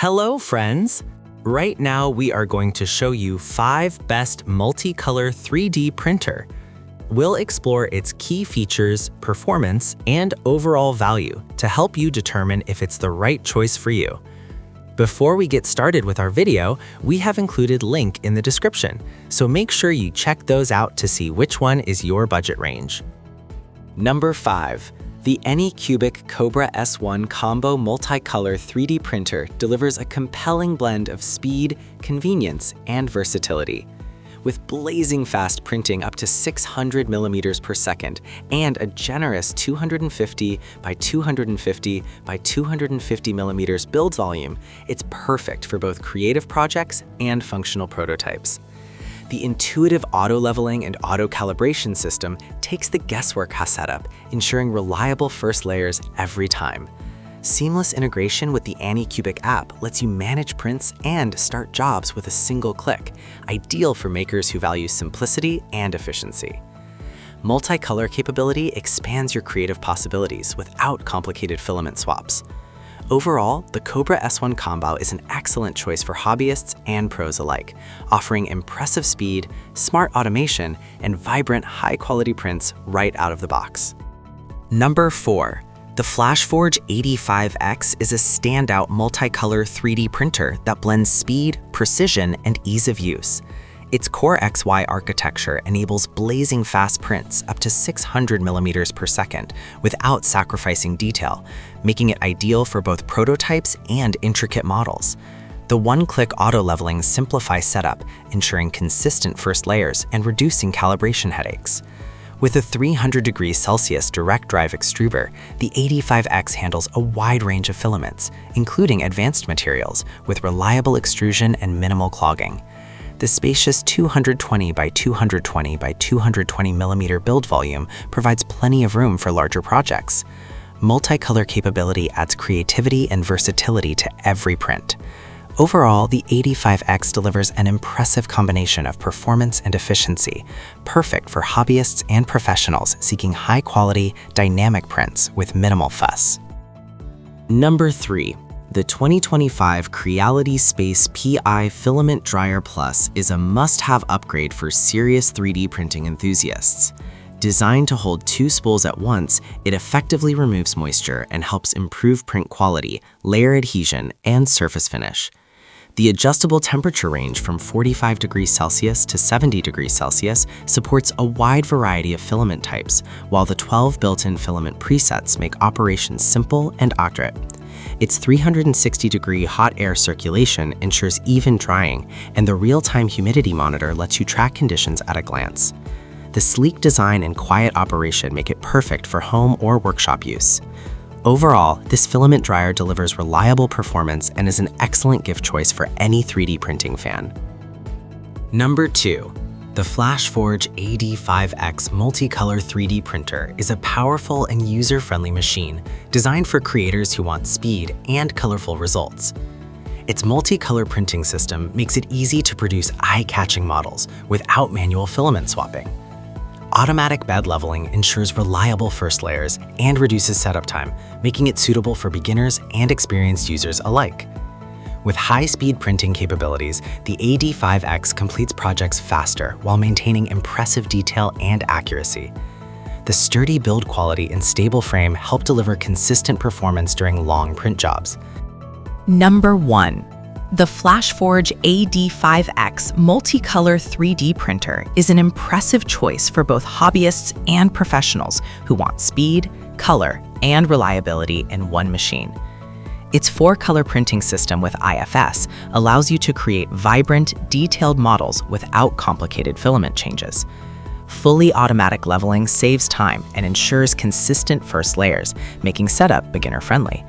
Hello, friends! Right now, we are going to show you 5 best multicolor 3D printer. We'll explore its key features, performance, and overall value to help you determine if it's the right choice for you. Before we get started with our video, we have included link in the description, so make sure you check those out to see which one is your budget range. Number 5. The Anycubic Kobra S1 Combo Multicolor 3D Printer delivers a compelling blend of speed, convenience, and versatility. With blazing fast printing up to 600 millimeters per second and a generous 250 by 250 by 250 millimeters build volume, it's perfect for both creative projects and functional prototypes. The intuitive auto-leveling and auto-calibration system takes the guesswork out of setup, ensuring reliable first layers every time. Seamless integration with the Anycubic app lets you manage prints and start jobs with a single click, ideal for makers who value simplicity and efficiency. Multicolor capability expands your creative possibilities without complicated filament swaps. Overall, the Kobra S1 Combo is an excellent choice for hobbyists and pros alike, offering impressive speed, smart automation, and vibrant, high-quality prints right out of the box. Number 4. The Flashforge 85X is a standout multicolor 3D printer that blends speed, precision, and ease of use. Its Core XY architecture enables blazing fast prints up to 600 millimeters per second without sacrificing detail, making it ideal for both prototypes and intricate models. The one-click auto-leveling simplifies setup, ensuring consistent first layers and reducing calibration headaches. With a 300 degrees Celsius direct drive extruder, the 85X handles a wide range of filaments, including advanced materials, with reliable extrusion and minimal clogging. The spacious 220 by 220 by 220 millimeter build volume provides plenty of room for larger projects. Multicolor capability adds creativity and versatility to every print. Overall, the 85X delivers an impressive combination of performance and efficiency, perfect for hobbyists and professionals seeking high-quality, dynamic prints with minimal fuss. Number 3. The 2025 Creality Space PI Filament Dryer Plus is a must-have upgrade for serious 3D printing enthusiasts. Designed to hold 2 spools at once, it effectively removes moisture and helps improve print quality, layer adhesion, and surface finish. The adjustable temperature range from 45 degrees Celsius to 70 degrees Celsius supports a wide variety of filament types, while the 12 built-in filament presets make operations simple and accurate. Its 360-degree hot air circulation ensures even drying, and the real-time humidity monitor lets you track conditions at a glance. The sleek design and quiet operation make it perfect for home or workshop use. Overall, this filament dryer delivers reliable performance and is an excellent gift choice for any 3D printing fan. Number 2. The Flashforge AD5X Multicolor 3D Printer is a powerful and user-friendly machine designed for creators who want speed and colorful results. Its multicolor printing system makes it easy to produce eye-catching models without manual filament swapping. Automatic bed leveling ensures reliable first layers and reduces setup time, making it suitable for beginners and experienced users alike. With high-speed printing capabilities, the AD5X completes projects faster while maintaining impressive detail and accuracy. The sturdy build quality and stable frame help deliver consistent performance during long print jobs. Number 1. The Flashforge AD5X Multicolor 3D Printer is an impressive choice for both hobbyists and professionals who want speed, color, and reliability in one machine. Its 4-color printing system with IFS allows you to create vibrant, detailed models without complicated filament changes. Fully automatic leveling saves time and ensures consistent first layers, making setup beginner-friendly.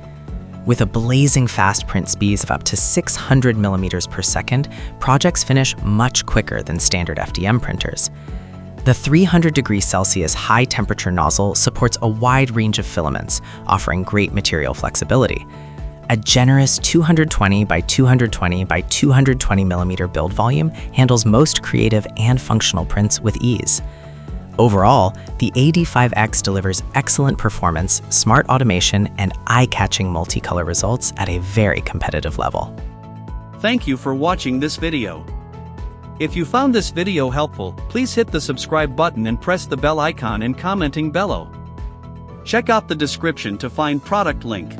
With a blazing fast print speeds of up to 600 millimeters per second, projects finish much quicker than standard FDM printers. The 300 degrees Celsius high-temperature nozzle supports a wide range of filaments, offering great material flexibility. A generous 220 by 220 by 220 millimeter build volume handles most creative and functional prints with ease. Overall, the AD5X delivers excellent performance, smart automation, and eye-catching multicolor results at a very competitive level. Thank you for watching this video. If you found this video helpful, please hit the subscribe button and press the bell icon and commenting below. Check out the description to find product link.